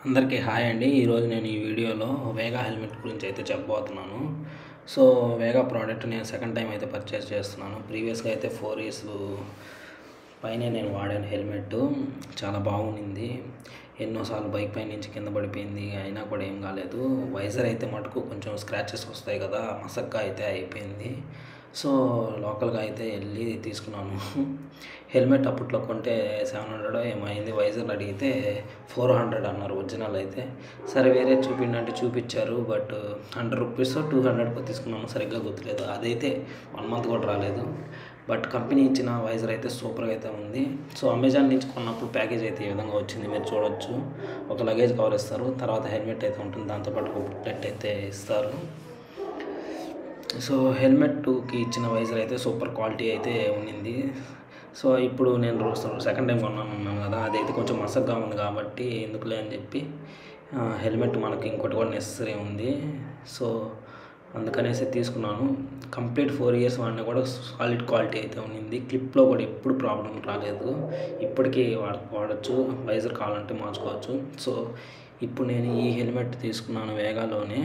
అందరికీ హాయ్ అండి. ఈరోజు నేను ఈ వీడియోలో వేగా హెల్మెట్ గురించి అయితే చెప్పబోతున్నాను. సో వేగా ప్రోడక్ట్ నేను సెకండ్ టైం అయితే పర్చేస్ చేస్తున్నాను. ప్రీవియస్గా అయితే 4 ఇయర్స్ పైనే నేను వాడాను హెల్మెట్. చాలా బాగుంది. ఎన్నోసార్లు బైక్ పై నుంచి కింద పడిపోయింది, అయినా కూడా ఏం కాలేదు. వైజర్ అయితే మటుకు కొంచెం స్క్రాచెస్ వస్తాయి కదా, మసగ్గా అయితే అయిపోయింది. సో లోకల్గా అయితే వెళ్ళి తీసుకున్నాను. హెల్మెట్ అప్పట్లో కొంటే 700 ఏమో అయింది. వైజర్ అడిగితే 400 అన్నారు ఒరిజినల్ అయితే. సరే వేరే చూపిండంటే చూపించారు, బట్ 100 రూపీస్ 200 తీసుకున్నాను, సరిగ్గా గుర్తులేదు. అదైతే 1 మంత్ కూడా రాలేదు. బట్ కంపెనీ ఇచ్చిన వైజర్ అయితే సూపర్గా అయితే ఉంది. సో అమెజాన్ నుంచి కొన్నప్పుడు ప్యాకేజ్ అయితే ఈ విధంగా వచ్చింది, మీరు చూడొచ్చు. ఒక లగేజ్ కవర్ ఇస్తారు, తర్వాత హెల్మెట్ అయితే ఉంటుంది, దాంతోపాటు ఒక బుక్లెట్ అయితే ఇస్తారు. సో హెల్మెట్కి ఇచ్చిన వైజర్ అయితే సూపర్ క్వాలిటీ అయితే ఉండింది. సో ఇప్పుడు నేను సెకండ్ టైం కొన్నాను కదా, అదైతే కొంచెం మసగ్గా ఉంది కాబట్టి ఎందుకులే అని చెప్పి హెల్మెట్ మనకి ఇంకోటి కూడా నెసరీ ఉంది. సో అందుకనేసి తీసుకున్నాను. కంప్లీట్ 4 ఇయర్స్ వాడినా కూడా సాలిడ్ క్వాలిటీ అయితే ఉండింది. క్లిప్లో కూడా ఎప్పుడు ప్రాబ్లం రాలేదు. ఇప్పటికీ వాడచ్చు, వైజర్ కావాలంటే మార్చుకోవచ్చు. సో ఇప్పుడు నేను ఈ హెల్మెట్ తీసుకున్నాను వేగాలోనే.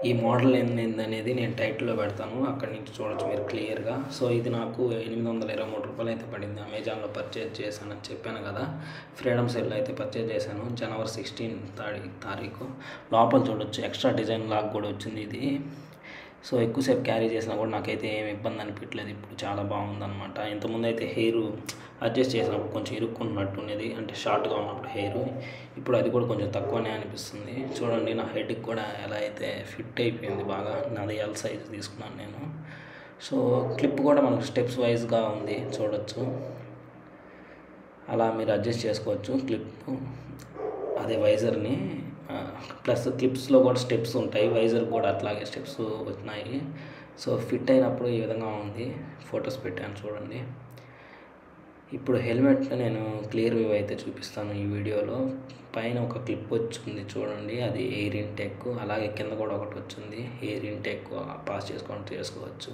ఈ మోడల్ ఏందనేది నేను టైటిల్లో పెడతాను, అక్కడి నుంచి చూడొచ్చు మీరు క్లియర్గా. సో ఇది నాకు 823 రూపాయలు అయితే పడింది. అమెజాన్లో పర్చేజ్ చేశానని చెప్పాను కదా, ఫ్రీడమ్ సేల్లో అయితే పర్చేజ్ చేశాను జనవరి 16 తారీఖు. లోపల చూడొచ్చు ఎక్స్ట్రా డిజైన్ లాగా కూడా వచ్చింది ఇది. సో ఎక్కువసేపు క్యారీ చేసినా కూడా నాకైతే ఏమి ఇబ్బంది అనిపించలేదు. ఇప్పుడు చాలా బాగుందన్నమాట. ఇంతకుముందు అయితే హెయిర్ అడ్జస్ట్ చేసినప్పుడు కొంచెం ఇరుక్కున్నట్టు ఉండేది, అంటే షార్ట్గా ఉన్నప్పుడు హెయిర్. ఇప్పుడు అది కూడా కొంచెం తక్కువనే అనిపిస్తుంది. చూడండి నా హెడ్కి కూడా ఎలా అయితే ఫిట్ అయిపోయింది బాగా. నాది ఎల్ సైజ్ తీసుకున్నాను నేను. సో క్లిప్ కూడా మనకు స్టెప్స్ వైజ్గా ఉంది, చూడొచ్చు. అలా మీరు అడ్జస్ట్ చేసుకోవచ్చు క్లిప్. అదే వైజర్ని ప్లస్ క్లిప్స్లో కూడా స్టెప్స్ ఉంటాయి, వైజర్ కూడా అట్లాగే స్టెప్స్ వచ్చినాయి. సో ఫిట్ అయినప్పుడు ఈ విధంగా ఉంది. ఫొటోస్ పెట్టాను చూడండి. ఇప్పుడు హెల్మెట్ నేను క్లియర్ వ్యూ అయితే చూపిస్తాను ఈ వీడియోలో. పైన ఒక క్లిప్ వచ్చింది చూడండి, అది ఎయిర్ ఇంటేక్. అలాగే కింద కూడా ఒకటి వచ్చింది, ఎయిర్ ఇంటేక్ పాస్ చేసుకోవచ్చు.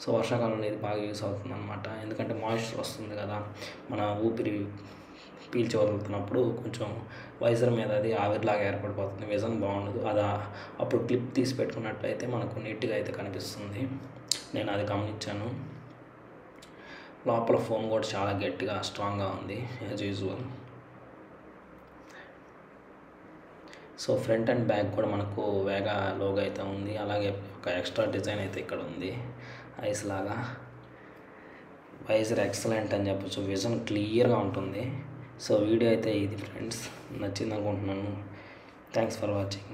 సో వర్షాకాలంలో ఇది బాగా యూస్ అవుతుంది అనమాట, ఎందుకంటే మాయిశ్చర్ వస్తుంది కదా, మన ఊపిరి పీల్చి వదులుతున్నప్పుడు కొంచెం వైజర్ మీద అది ఆవిరిలాగా ఏర్పడిపోతుంది, విజన్ బాగుండదు. అది అప్పుడు క్లిప్ తీసి పెట్టుకున్నట్లయితే మనకు నీట్గా అయితే కనిపిస్తుంది. నేను అది గమనించాను. లోపల ఫోమ్ కూడా చాలా గట్టిగా స్ట్రాంగ్గా ఉంది as usual. So front and back కూడా మనకు వేగా లోగో అయితే ఉంది. అలాగే ఒక ఎక్స్ట్రా డిజైన్ అయితే ఇక్కడ ఉంది, ఐస్ లాగా. వైజర్ ఎక్సలెంట్ అని చెప్పచ్చు, విజన్ క్లియర్గా ఉంటుంది. సో వీడియో అయితే ఇది ఫ్రెండ్స్, నచ్చింది అనుకుంటున్నాను. Thanks for watching.